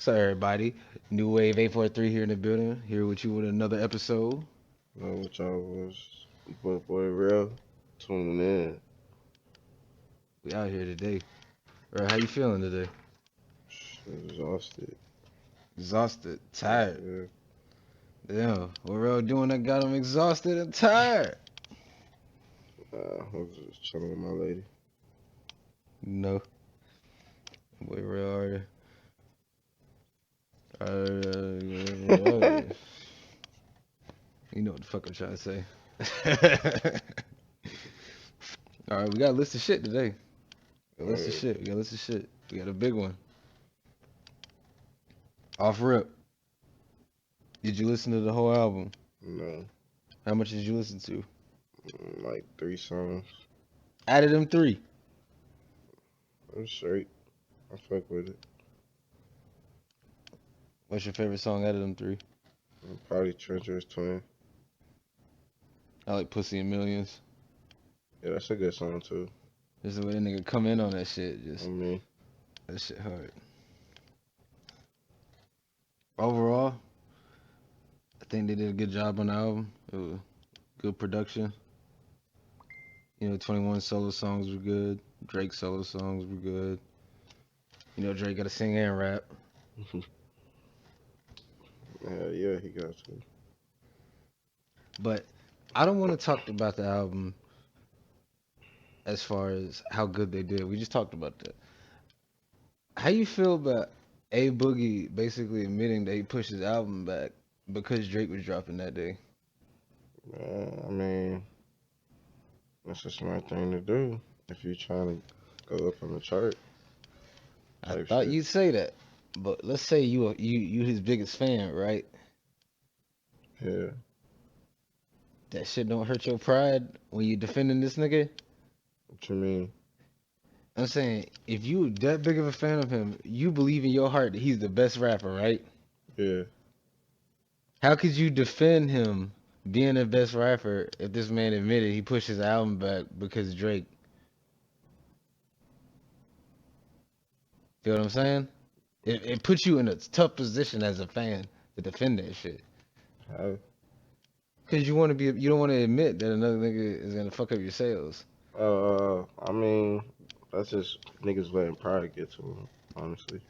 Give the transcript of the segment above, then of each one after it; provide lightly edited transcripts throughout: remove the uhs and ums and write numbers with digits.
So everybody, New Wave 843 here in the building, here with you with another episode. Know what y'all was, boy, real tuning in. We out here today. Bro, how you feeling today? Shit, exhausted. Exhausted, tired. Yeah, Damn, what real doing that got him exhausted and tired? I was just chilling with my lady. No, we real are you know what the fuck I'm trying to say. All right, we got a list of shit today. We got a list of Alright, shit. We got a list of shit. We got a big one. Off rip. Did you listen to the whole album? no, How much did you listen to? like 3 songs. Out of them three, I'm straight. I fuck with it. what's your favorite song out of them three? Probably Treacherous Twin. I like Pussy in Millions. Yeah, that's a good song too. Just the way that nigga come in on that shit, I just mean, that shit hard. Overall, I think they did a good job on the album. It was good production. 21 solo songs were good. Drake solo songs were good. Drake got to sing and rap. yeah, he got to. But I don't want to talk about the album as far as how good they did. We just talked about that. How you feel about A Boogie basically admitting that he pushed his album back because Drake was dropping that day? I mean, that's a smart thing to do if you trying to go up on the chart I type thought shit. you'd say that, but let's say you his biggest fan, right? Yeah, That shit don't hurt your pride when you defending this nigga. what you mean? I'm saying if you that big of a fan of him, you believe in your heart that he's the best rapper, right? Yeah, How could you defend him being the best rapper if this man admitted he pushed his album back because Drake? Feel what I'm saying? It puts you in a tough position as a fan to defend that shit. how? Cause you don't want to admit that another nigga is gonna fuck up your sales. I mean, that's just niggas letting pride get to them, honestly.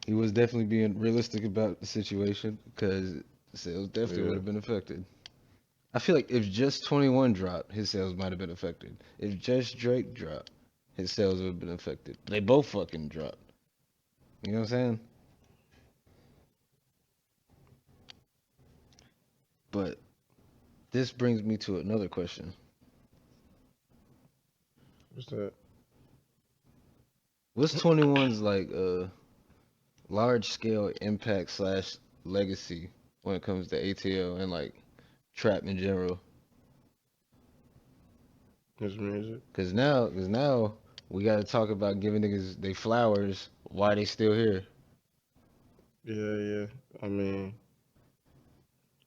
He was definitely being realistic about the situation because sales definitely would Yeah, have been affected. I feel like if just 21 dropped, his sales might have been affected. If just Drake dropped, his sales would have been affected. They both fucking dropped. You know what I'm saying? But this brings me to another question. what's that? What's 21's like large scale impact slash legacy when it comes to ATL and like trap in general? His music? Cause now we got to talk about giving niggas they flowers. Why they still here? Yeah. I mean,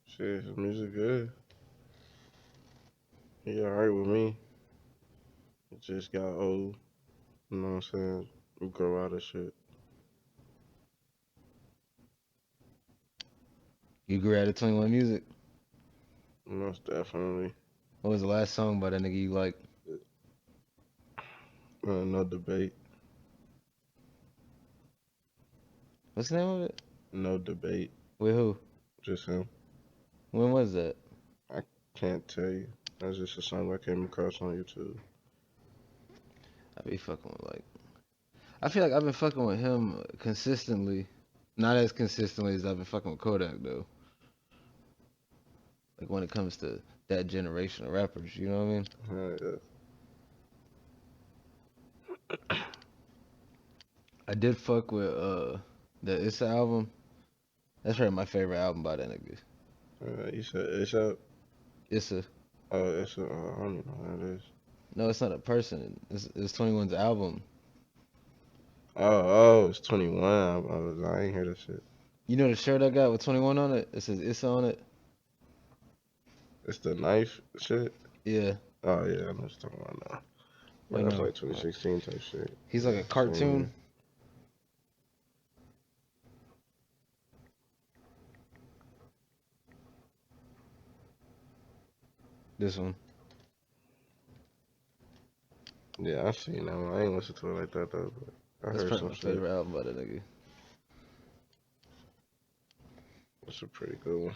shit, his music good. He alright with me. It just got old. You know what I'm saying? We grow out of shit. You grew out of 21 music. Most definitely. What was the last song by that nigga you like? No debate. What's the name of it? No debate. With who? Just him. When was that? I can't tell you. That's just a song I came across on YouTube. I be fucking with like. I feel like I've been fucking with him consistently, not as consistently as I've been fucking with Kodak though. Like when it comes to that generation of rappers, you know what I mean? Yeah. I did fuck with the Issa album. That's probably my favorite album by that nigga. You said it's up. Issa. I don't even know what that is. No, it's not a person. It's 21's album. It's 21. I ain't hear that shit. You know the shirt I got with 21 on it? It says Issa on it. It's the knife shit. Yeah. Oh yeah, I know what you're talking about now. You But that's know. like 2016 type shit. He's like Yeah, a same cartoon. here. This one. Yeah, I seen that one. I ain't listen to it like that though, but I That's heard probably some my shit. favorite album by that nigga. That's a pretty good one.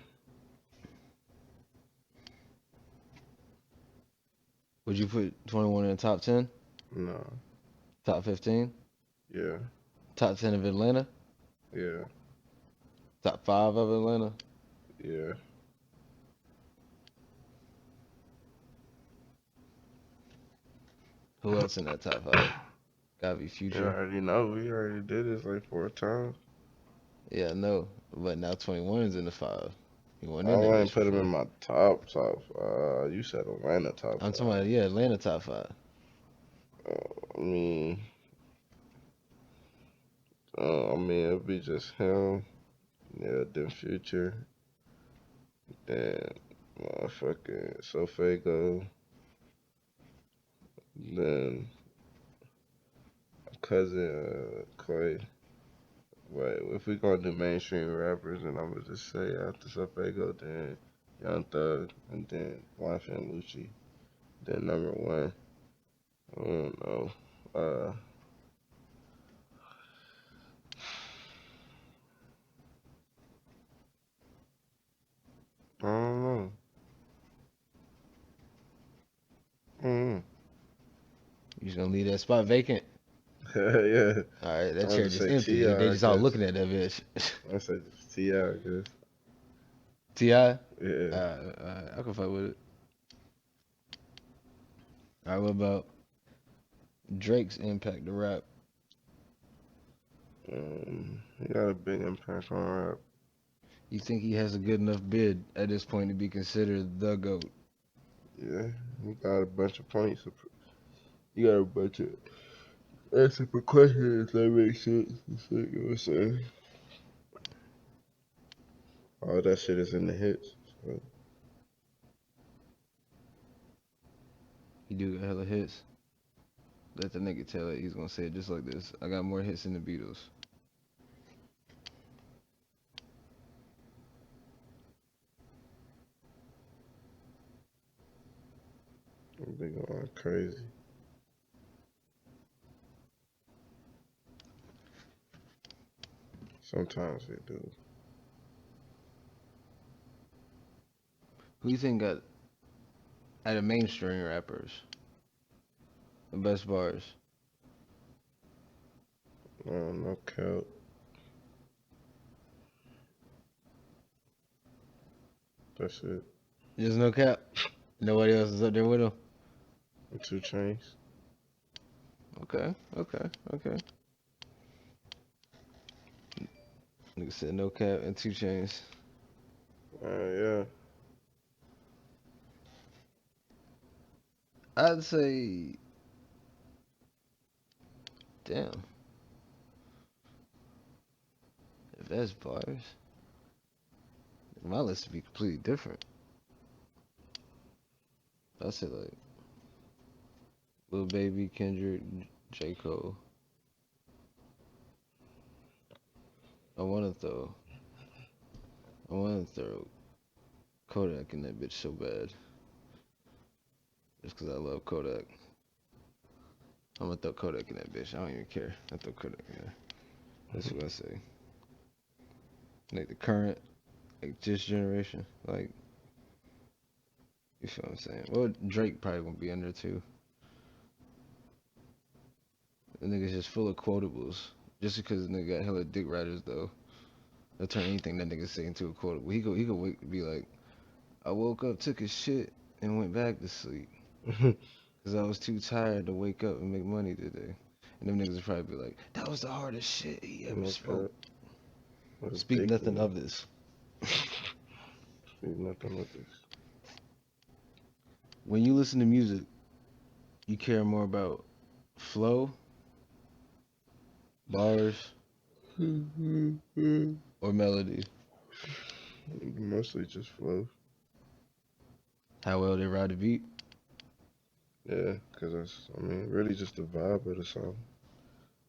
Would you put 21 in the top 10? Nah. Top 15? Yeah. Top 10 of Atlanta? Yeah. Top 5 of Atlanta? Yeah. Who else in that top 5? Gotta be You Future. already know. We already did this like 4 times. Yeah, I know. But now 21's in the 5. He wasn't I in that wouldn't bitch put him before. in my top. You said Atlanta top I'm talking 5. about, yeah, Atlanta top 5. I mean, it'd be just him. Yeah, then Future. Then motherfucking Sofago. Then cousin Clay. Right, if we gonna do mainstream rappers, then I'm gonna just say after Sofago, then Young Thug, and then Wife and Lucci. Then number one, I don't know. Uh, I don't know. Mm. You just gonna leave that spot vacant? Yeah, Alright, that I'm chair just just say empty. T.I., They I just all guess. looking at that bitch. I say T.I., I guess. T.I.? Yeah. I can fuck with it. Alright, what about Drake's impact to rap? He got a big impact on rap. You think he has a good enough bid at this point to be considered the GOAT? Yeah, he got a bunch of points. He got a bunch of answer for questions, if that makes sense. You know what I'm saying? All that shit is in the hits. So. He do got hella hits. Let the nigga tell it. He's gonna say it just like this. I got more hits than the Beatles. They going crazy. Sometimes they do. Who you think got out of mainstream rappers the best bars? No cap. That's it. Just no cap. Nobody else is up there with him. 2 Chainz. Okay. Nigga said no cap and 2 Chainz. Yeah. I'd say, damn. The best bars. My list would be completely different. I'd say like Lil Baby, Kendrick, J. Cole. I wanna throw Kodak in that bitch so bad. Just 'cause I love Kodak. I'm gonna throw Kodak in that bitch. I don't even care. I throw Kodak in there. That's what I say. Like the current, like this generation. Like, you feel what I'm saying? Well, Drake probably won't be under too. The nigga's just full of quotables. Just because the nigga got hella dick riders though. They'll turn anything that nigga say into a quotable. He could be like, I woke up, took a shit, and went back to sleep. Cause I was too tired to wake up and make money today. And them niggas would probably be like, that was the hardest shit he ever spoke. Speak nothing of this. Speak nothing of this. When you listen to music, you care more about flow, bars, or melody. Mostly just flow. How well they ride the beat. Yeah, because that's, really just the vibe of the song.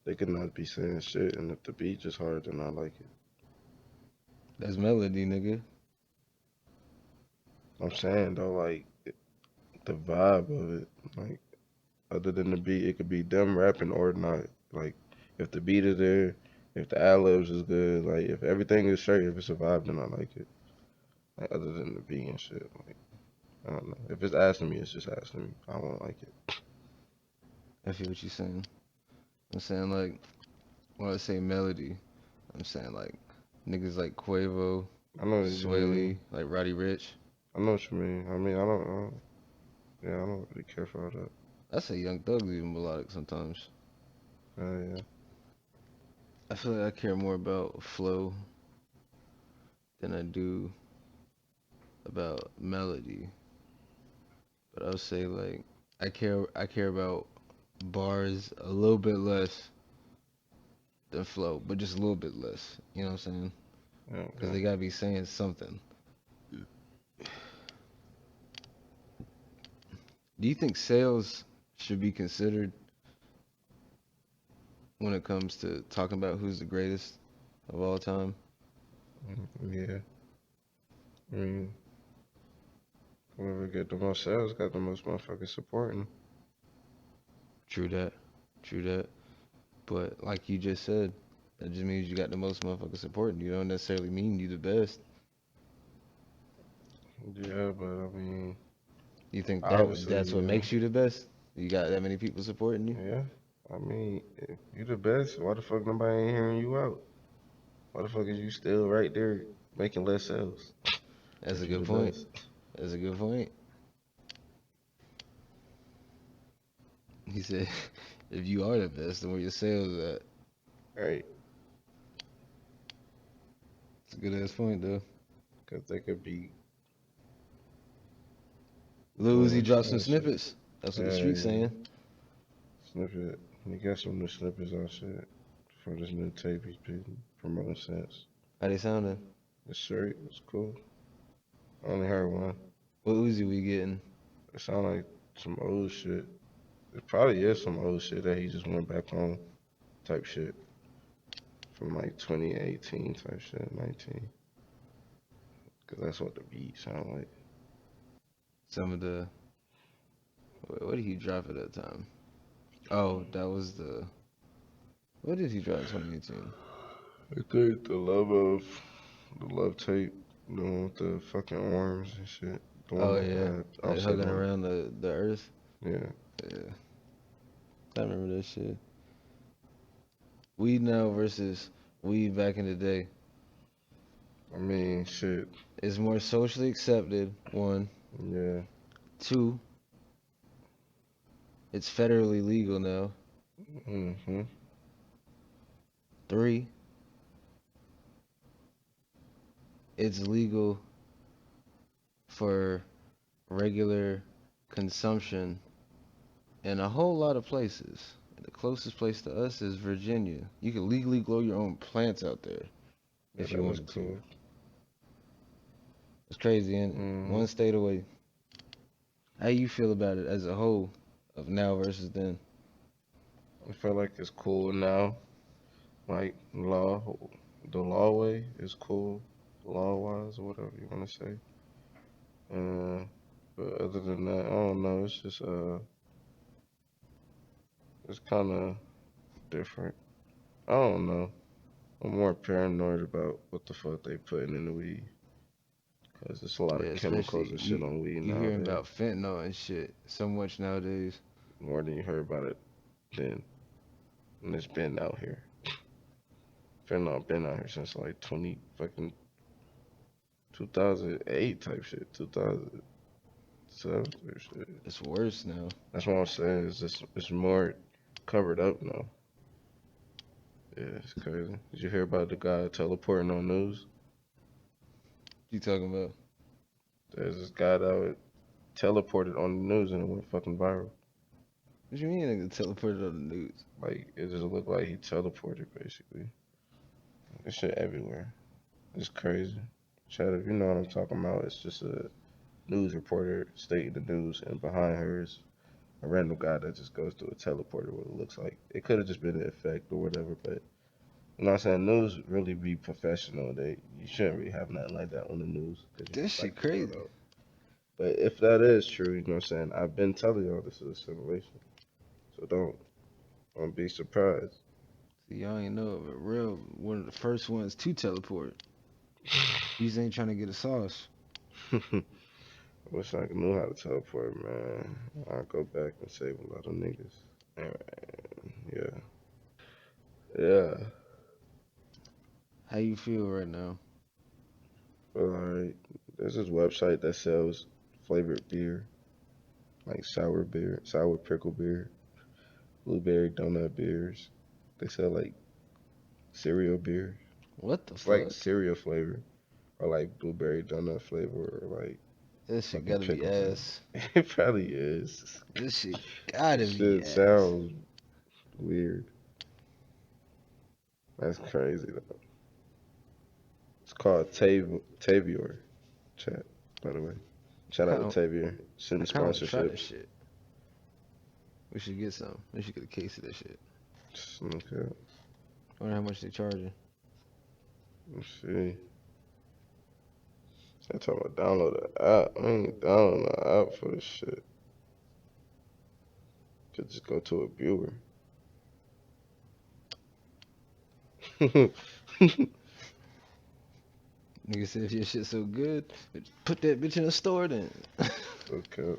They could not be saying shit, and if the beat just hard, then I like it. That's melody, nigga. I'm saying, though, like, the vibe of it. Like, other than the beat, it could be them rapping or not. Like, if the beat is there, if the ad libs is good, like if everything is straight, if it's a vibe, then I like it. Like, other than the beat and shit, like I don't know. If it's asking me, it's just asking me. I won't like it. I feel what you're saying. I'm saying like when I say melody, I'm saying like niggas like Quavo, I know what you Sway mean. Lee, like Roddy Rich. I know what you mean. I mean, yeah, I don't really care for all that. I say Young Thug's even melodic sometimes. Yeah, I feel like I care more about flow than I do about melody. But I'll say like I care about bars a little bit less than flow, but just a little bit less. You know what I'm saying? yeah, Because they okay. gotta be saying something. Do you think sales should be considered when it comes to talking about who's the greatest of all time? Yeah. I mean, whoever get the most sales got the most motherfuckers supporting. True that. True that. But like you just said, that just means you got the most motherfuckers supporting you. Don't necessarily mean you the best. Yeah, but I mean, You think that's obviously, what yeah. makes you the best? You got that many people supporting you? Yeah. I mean, if you the best, why the fuck nobody ain't hearing you out? Why the fuck is you still right there making less sales That's a if you good the point. best? That's a good point. He said, if you are the best, then where your sales at? Right? It's a good ass point though. Because they could be Lil doing Uzi the dropped some same shit. snippets. That's what the Hell street's yeah. saying. Snippet. He got some new snippets on shit for this new tape he's been promoting since. How they sounding? It's straight. It's cool. I only heard one. What Uzi we getting? It sound like some old shit. It probably is some old shit that he just went back on type shit from like 2018 type shit, 19. Because that's what the beat sound like. Some of the what did he drop at that time? Oh, that was the what did he drop in 2018? I think the love tape, the one with the fucking arms and shit. The one Oh that yeah, had like Offset hugging on around the earth. it. Yeah. Yeah, I remember that shit. Weed now versus weed back in the day. I mean, shit. It's more socially accepted. One, Yeah. two. It's federally legal now. Mm-hmm. Three. It's legal for regular consumption in a whole lot of places. The closest place to us is Virginia. You can legally grow your own plants out there Yeah, if you that was wanted to. cool. It's crazy, ain't it? Mm-hmm. One state away. How you feel about it as a whole of now versus then? I feel like it's cool now. Like, the law way is cool, law wise, or whatever you want to say. Uh, but other than that, I don't know. It's just, it's kind of different. I don't know. I'm more paranoid about what the fuck they putting in the weed. Because there's a lot Yeah, of chemicals especially and shit on weed you hearing nowadays. about fentanyl and shit so much nowadays. More than you heard about it then. And it's been out here. Fentanyl been out here since like 20 fucking 2008 type shit. 2007 type shit. It's worse now. That's what I'm saying. It's more covered up now. Yeah, it's crazy. Did you hear about the guy teleporting on news? You talking about? There's this guy that teleported on the news and it went fucking viral. What you mean nigga teleported on the news? Like it just looked like he teleported basically. This shit everywhere. It's crazy. Chad, if you know what I'm talking about, it's just a news reporter stating the news, and behind her is a random guy that just goes through a teleporter. What it looks like. It could have just been an effect or whatever, but you know what I'm saying? News really be professional. You shouldn't really have nothing like that on the news because you This just shit psych the world crazy. out. But if that is true, you know what I'm saying? I've been telling y'all this is a simulation. So don't be surprised. See, y'all ain't know, but real one of the first ones to teleport. These ain't trying to get a sauce. Wish I knew how to teleport, man. I'll go back and save a lot of niggas. Alright, yeah. Yeah. How you feel right now? Alright. There's this website that sells flavored beer, like sour beer, sour pickle beer, blueberry donut beers. They sell like cereal beer. What the It's like fuck? cereal flavor, or like blueberry donut flavor, or like This shit fucking gotta be pickle flavor. ass. It probably is. This shit gotta This be shit ass. sounds weird. That's crazy though. It's called Tavior chat, by the way. I Shout out kind to of, Tavior. I Sending kind of want to try this sponsorships. shit. We should get some. We should get a case of this shit. Okay, I wonder how much they charging. let's see. I'm talking about download the app. I ain't downloading the app for this shit. Could just go to a viewer. Nigga said if your shit so good, put that bitch in a store then. Okay.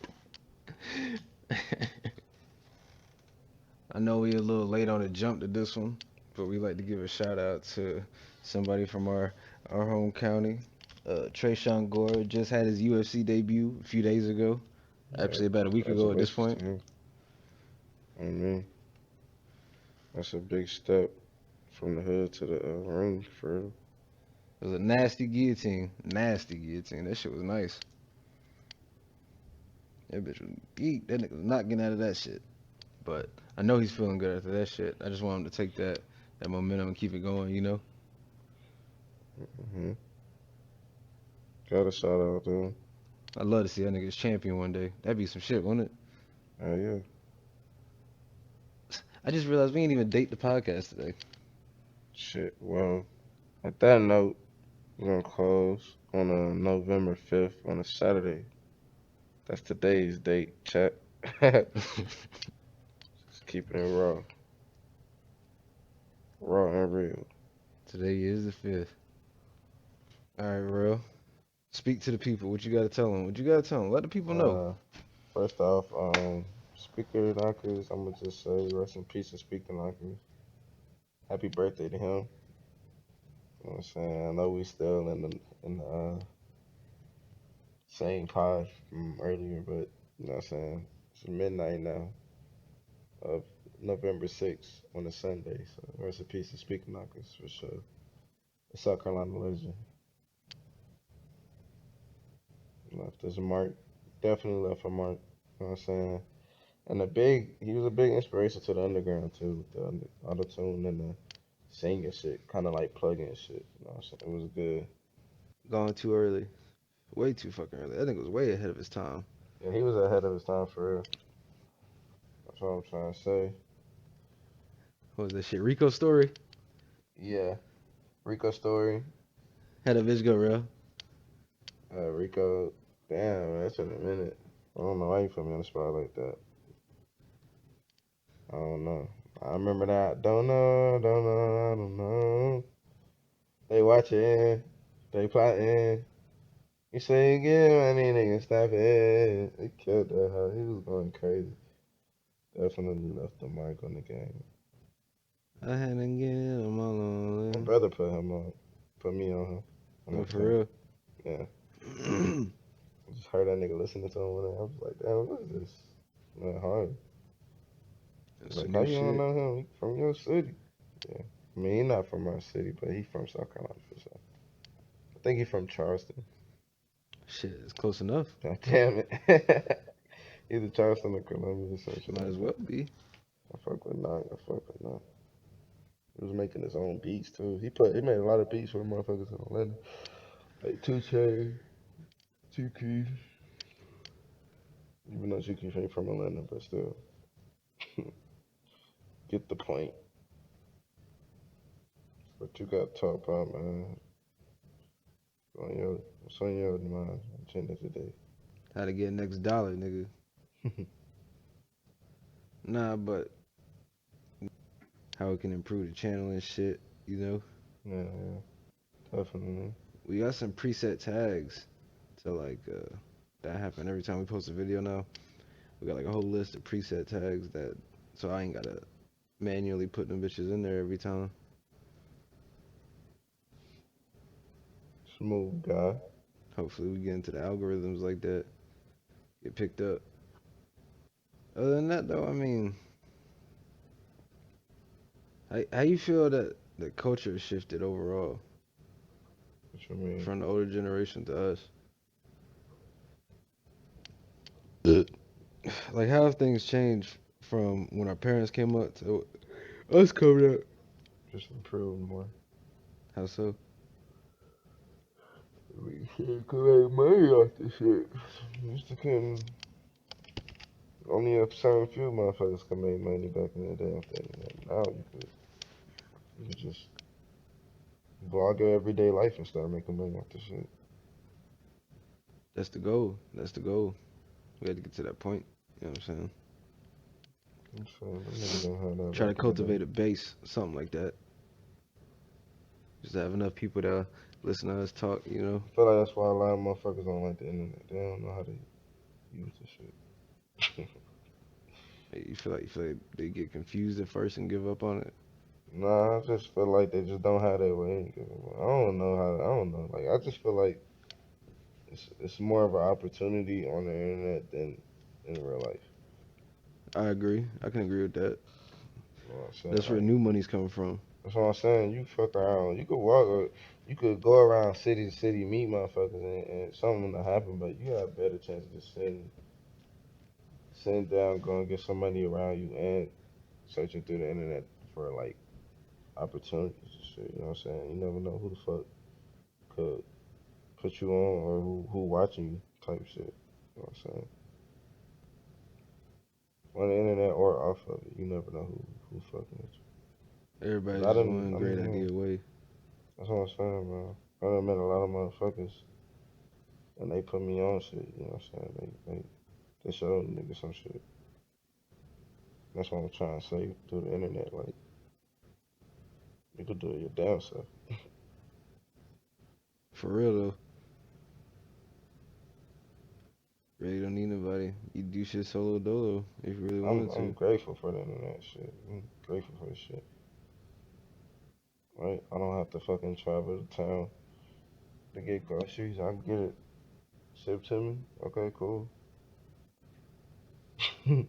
I know we a little late on the jump to this one, but we like to give a shout out to somebody from our home county. Trayshawn Gore just had his UFC debut a few days ago. Yeah, Actually, about a week ago at this congratulations to point. him. I mean, that's a big step from the hood to the ring for real. It was a nasty guillotine. Nasty guillotine. That shit was nice. That bitch was beat. That nigga was not getting out of that shit. But I know he's feeling good after that shit. I just want him to take that momentum and keep it going, you know? Hmm. Got a shout out to him. I'd love to see that nigga's champion one day. That'd be some shit, wouldn't it? Oh yeah. I just realized we ain't even date the podcast today. Shit. Well, at that note, we're gonna close on November 5th on a Saturday. That's today's date, chat. Just keeping it raw. Raw and real. Today is the 5th. All right, real. Speak to the people. What you gotta tell them? What you gotta tell them? Let the people know. Uh, First off, Speaker Knockers, I'm gonna just say rest in peace to Speaker Knockers. Happy birthday to him. You know what I'm saying? I know we still in the same pod from earlier, but you know what I'm saying? It's midnight now of November 6th on a Sunday. So rest in peace to Speaker Knockers for sure. The South Carolina legend. Left his mark. Definitely left a mark. You know what I'm saying? And he was a big inspiration to the underground too, with the auto tune and the singing shit, kind of like plug-in shit. You know what I'm saying? It was good. Gone too early. Way too fucking early. That nigga was way ahead of his time. Yeah, he was ahead of his time for real. That's what I'm trying to say. What was that shit? Rico story? Yeah, Rico story. Had a bitch go real. Rico. Damn, man, that's in a minute. I don't know why you put me on the spot like that. I don't know. I remember that. I don't know. They watching, they plotting. You say you get money, nigga, stop it. He killed that hoe. He was going crazy. Definitely left the mark on the game. I had to get him all My on. brother put me on him. On No, that for tape. real. Yeah. I just heard that nigga listening to him one day. I was like, damn, what is this? Man, hard. He's Some like, how new you don't shit. know him? He from your city. Yeah. I mean, he not from our city, but he from South Carolina for sure. I think he from Charleston. Shit, it's close enough. God damn it. Either Charleston or Columbia or some shit Might like as that. well be. I fuck with Knock. I fuck with Knock. He was making his own beats too. He made a lot of beats for the motherfuckers in Atlanta. Like 2K, 2K. Even though 2K ain't from Atlanta, but still. Get the point. What you got to talk about, man? What's on your mind, agenda today? How to get next dollar, nigga. Nah, but how it can improve the channel and shit, you know? Yeah, definitely. We got some preset tags to like that happen every time we post a video now. We got like a whole list of preset tags that so I ain't gotta manually put them bitches in there every time. Smooth guy. Hopefully we get into the algorithms like that, get picked up. Other than that though, I mean, how you feel that the culture has shifted overall What you mean? from the older generation to us? Like how have things changed from when our parents came up to us coming up? Just improve more. How so? We can't collect money off this shit. Used to couldn't. Only a certain few motherfuckers could make money back in the day off the internet. Now you could just vlog your everyday life and start making money off this shit. That's the goal. That's the goal. We had to get to that point. You know what I'm saying? I'm saying them niggas don't have that Try to back in the day. cultivate a base, something like that. Just to have enough people to listen to us talk, you know? I feel like that's why a lot of motherfuckers don't like the internet. They don't know how to use this shit. You feel like they get confused at first and give up on it. Nah, I just feel like they just don't have their way. I don't know how. I don't know. Like I just feel like it's more of an opportunity on the internet than in real life. I agree. I can agree with that. You know what I'm saying? That's where Like new money's coming from. that's what I'm saying. You fuck around. You could walk. You could go around city to city, meet motherfuckers, and something will happen. But you have a better chance of just sitting down, going to get somebody around you, and searching through the internet for like opportunities and shit. You know what I'm saying? You never know who the fuck could put you on or who watching you type shit. You know what I'm saying? On the internet or off of it, you never know who fucking with you. 'Cause Everybody's I just done, one I great mean, idea away. that's what I'm saying, man. I done met a lot of motherfuckers and they put me on shit. You know what I'm saying? They showed niggas some shit. That's what I'm trying to say through the internet. Like you could do it your damn self. For real though. Really don't need nobody. You do shit solo dolo if you really I'm wanted I'm to. grateful for the internet shit. I'm grateful for this shit. Right? I don't have to fucking travel to town to get groceries. I can get it shipped to me. Okay, cool. You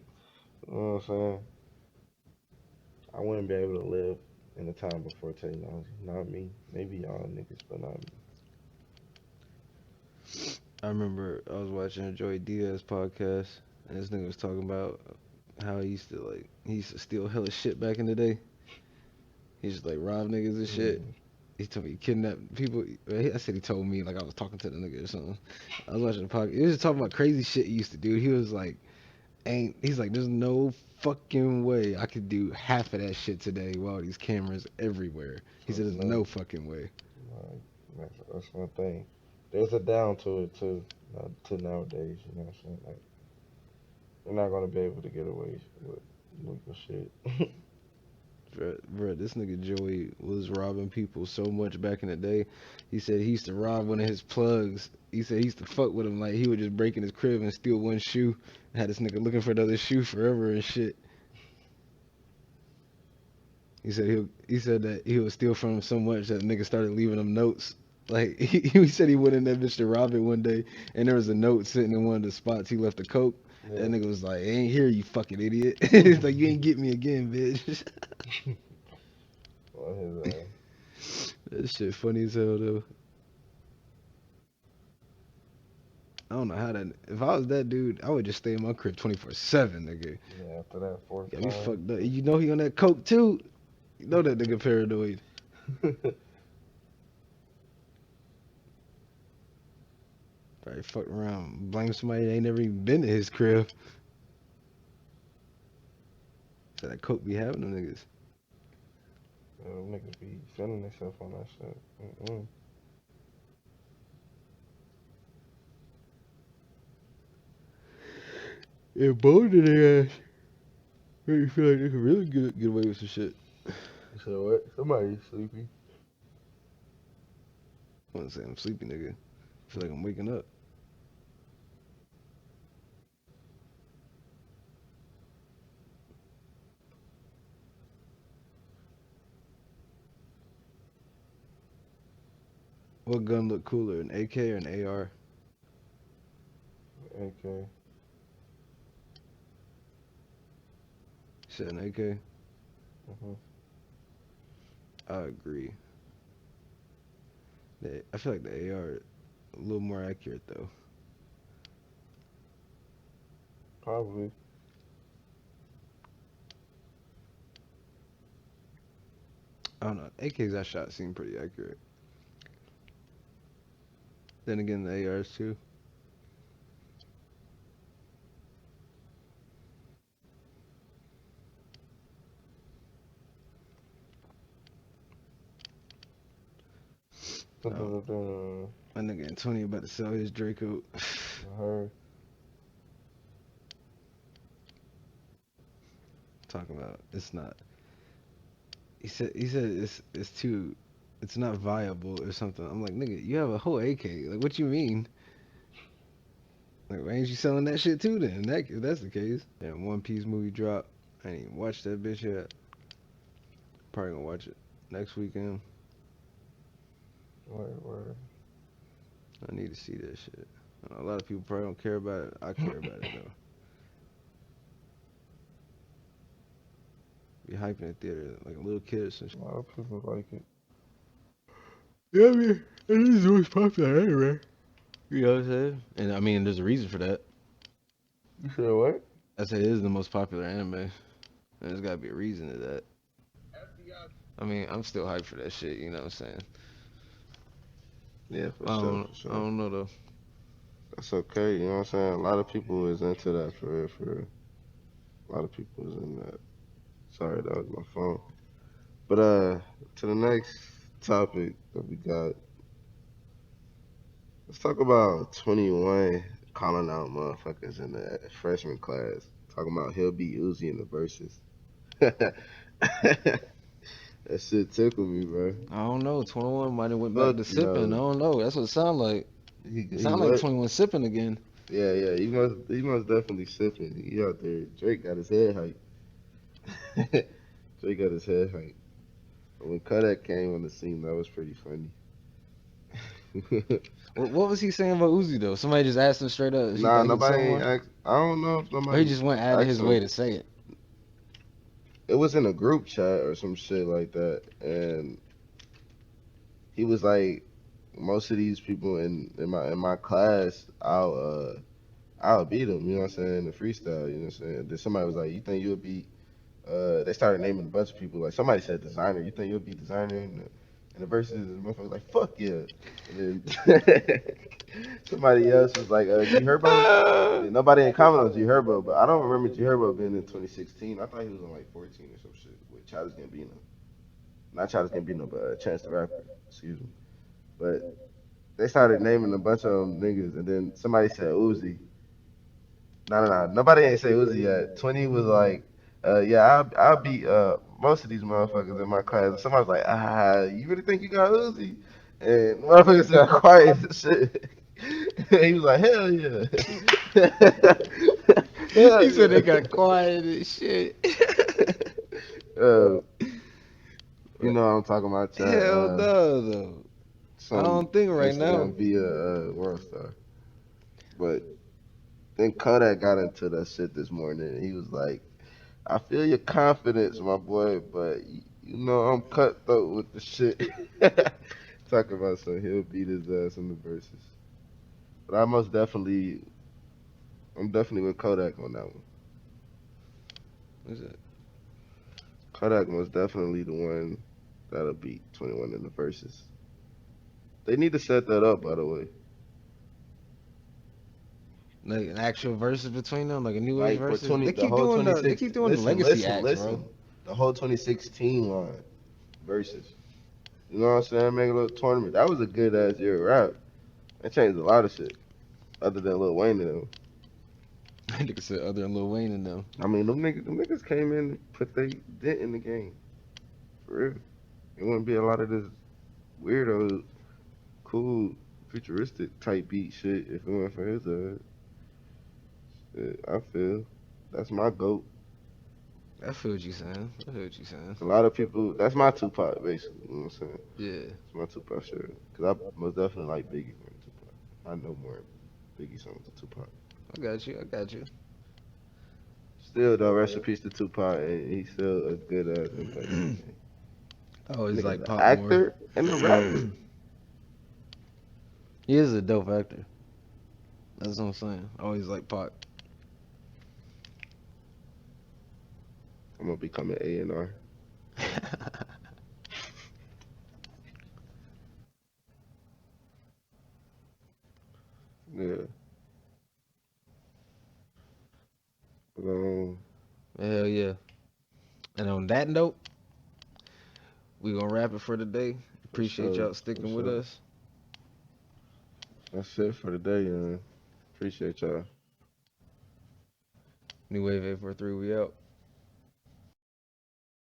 know what I'm saying? I wouldn't be able to live in the time before technology. Not me. Maybe y'all niggas, but not me. I remember I was watching a Joey Diaz podcast and this nigga was talking about how he used to steal hella shit back in the day. He just like rob niggas and shit. Mm. He told me he kidnapped people. I said he told me like I was talking to the nigga or something. I was watching the podcast. He was just talking about crazy shit he used to do. He was like, he's like, there's no fucking way I could do half of that shit today while these cameras everywhere. He said, There's there's no, no fucking way. like, that's one thing. There's a down to it too. To nowadays, you know what I'm saying? Like, you're not gonna be able to get away with legal shit. Bruh, this nigga Joey was robbing people so much back in the day. He said he used to rob one of his plugs. He said he used to fuck with him. Like, he would just break in his crib and steal one shoe. Had this nigga looking for another shoe forever and shit. He said that he would steal from him so much that nigga started leaving him notes. Like, he said he went in that bitch to rob it one day, and there was a note sitting in one of the spots he left the coke. That Yeah. nigga was like, ain't here, you fucking idiot. He's like, you ain't get me again, bitch. On his That shit funny as hell, though. I don't know how that. If I was that dude, I would just stay in my crib 24/7, nigga. yeah, after that fourth Got me time. fucked up. You know he on that coke too. You know that nigga paranoid. Probably fuck around, blame somebody that ain't never even been to his crib. So that coke be having them niggas. Yeah, them niggas be feeling themselves on that shit. Mm-mm. embolden their ass. Make you feel like they can really get away with some shit. You said what? Somebody's sleepy. I wasn't saying I'm sleepy, nigga. I feel like I'm waking up. What gun look cooler, an AK or an AR? Okay. Said an AK. Mhm. I agree. I feel like the AR a little more accurate though. Probably. I don't know. AKs I shot seem pretty accurate. Then again, the ARs too. No, my nigga Antonio about to sell his Draco. Her. Talking about it's not. He said it's not viable or something. I'm like, nigga, you have a whole AK. Like, what you mean? Like, why ain't you selling that shit too then? If that's the case. Yeah, One Piece movie drop. I ain't even watched that bitch yet. Probably gonna watch it next weekend. Word. I need to see that shit. A lot of people probably don't care about it. I care about it though. Be hyping the theater like a little kid or some shit. A lot of people like it. Yeah, I mean, it is the most popular anyway. You know what I'm saying? And I mean, there's a reason for that. You said what? I said it is the most popular anime. And there's gotta be a reason to that. I mean, I'm still hyped for that shit, you know what I'm saying? Yeah, for I sure, don't, for I sure. don't know though. That's okay, you know what I'm saying? A lot of people is into that for real, for real. A lot of people is in that. Sorry, that was my phone. But to the next topic that we got. Let's talk about 21 calling out motherfuckers in the freshman class. Talking about he'll be Uzi in the verses. That shit tickled me, bro. I don't know. 21 might have went back Fuck to sipping. I no. don't know. That's what it sound like. It He sound like what? 21 sipping again. Yeah. He must definitely sipping. He out there. Drake got his head hyped. Drake got his head hyped. When Kodak came on the scene, that was pretty funny. What was he saying about Uzi though? Somebody just asked him straight up if he Nah, thought he was nobody selling ain't one, asked. I don't know if or he nobody just went out of asked his way him. to say it. It was in a group chat or some shit like that, and he was like, most of these people in my class, I'll beat them. You know what I'm saying? The freestyle. You know what I'm saying? Then somebody was like, you think you'll beat? They started naming a bunch of people. Like somebody said designer. You think you'll beat designer? And the verses, and the motherfucker was like, fuck yeah. And then somebody else was like, G Herbo. And then nobody in comment on G Herbo, but I don't remember G Herbo being in 2016. I thought he was on like 14 or some shit with Childish Gambino. Not Childish Gambino, but Chance the Rapper. Excuse me. But they started naming a bunch of them niggas, and then somebody said Uzi. No. Nobody ain't say Uzi yet. 20 was like, yeah, I'll beat most of these motherfuckers in my class. And somebody was like, you really think you got Uzi? And motherfuckers got quiet and shit. He was like, hell yeah. He Hell said they yeah. got quiet and shit. uh, you know what I'm talking about, chat. Hell no, though. I Some don't think right now. Instagram via World Star. But then Kodak got into that shit this morning. And he was like, I feel your confidence, my boy, but you know I'm cutthroat with the shit. Talk about some he'll beat his ass in the verses. But I'm definitely with Kodak on that one. What's it? Kodak most definitely the one that'll beat 21 in the verses. They need to set that up, by the way. Like an actual versus between them, like a new age Like for versus. They the keep whole doing the 26. legacy acts, bro. The whole 2016 line versus. You know what I'm saying? Make a little tournament. That was a good ass year of rap. That changed a lot of shit. Other than Lil Wayne and them. Nigga said other than Lil Wayne and them. I mean, them niggas came in and put they dent in the game. For real. It wouldn't be a lot of this weirdo, cool, futuristic type beat shit if it weren't for his shit, I feel. That's my GOAT. I feel what you saying. I feel what you saying. A lot of people, that's my Tupac, basically. You know what I'm saying? Yeah. It's my Tupac shit. Because I most definitely like Biggie more than Tupac. I know more Biggie songs than Tupac. I got you. I got you. Still, though, rest in peace to Tupac, and he's still a good impact in the game. I always Nigga's like an Pop more. actor and a rapper. He is a dope actor. That's what I'm saying. I always like Pop. I'm gonna become an A&R. Yeah. But, Hell yeah. And on that note, we gonna wrap it for today. for Appreciate sure. y'all For sticking with sure. us. That's it for today, Appreciate y'all. New Wave 843, we out.